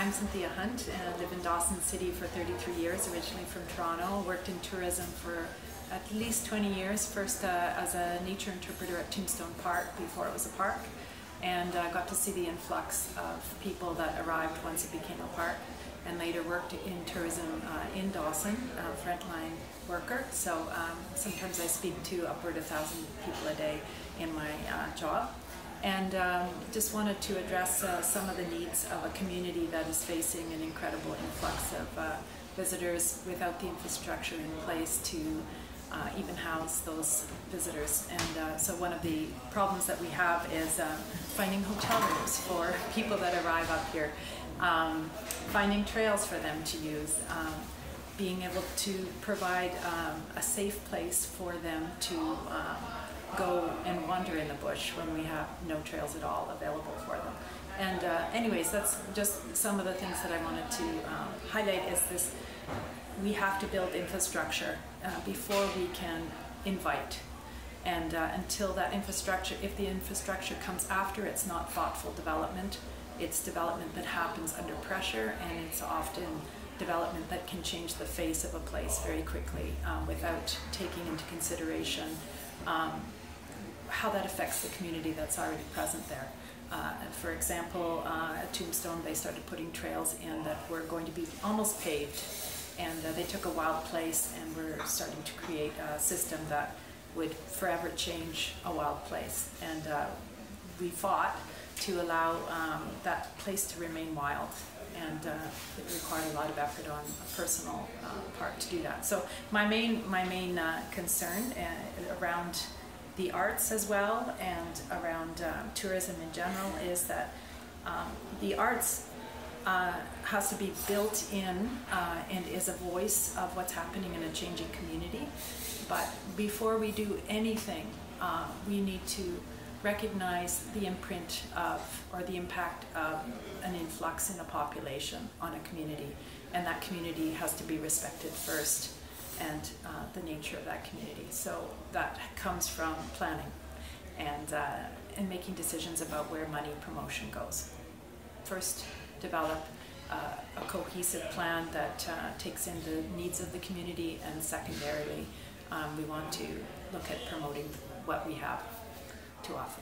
I'm Cynthia Hunt and I live in Dawson City for 33 years, originally from Toronto. Worked in tourism for at least 20 years, first as a nature interpreter at Tombstone Park before it was a park, and got to see the influx of people that arrived once it became a park, and later worked in tourism in Dawson, frontline worker. So sometimes I speak to upward of 1,000 people a day in my job. And just wanted to address some of the needs of a community that is facing an incredible influx of visitors without the infrastructure in place to even house those visitors. And so one of the problems that we have is finding hotel rooms for people that arrive up here, finding trails for them to use, being able to provide a safe place for them to go and wander in the bush when we have no trails at all available for them. And anyways, that's just some of the things that I wanted to highlight is this: we have to build infrastructure before we can invite. And until that infrastructure, if the infrastructure comes after, it's not thoughtful development. It's development that happens under pressure, and it's often development that can change the face of a place very quickly without taking into consideration how that affects the community that's already present there. For example, at Tombstone, they started putting trails in that were going to be almost paved, and they took a wild place and were starting to create a system that would forever change a wild place. And we fought to allow that place to remain wild, and it required a lot of effort on a personal part to do that. So my main concern around the arts as well, and around tourism in general, is that the arts has to be built in and is a voice of what's happening in a changing community. But before we do anything, we need to recognize the imprint of, or the impact of, an influx in a population on a community, and that community has to be respected first, and the nature of that community. So that comes from planning and making decisions about where money promotion goes. First, develop a cohesive plan that takes in the needs of the community, and secondarily, we want to look at promoting what we have to offer.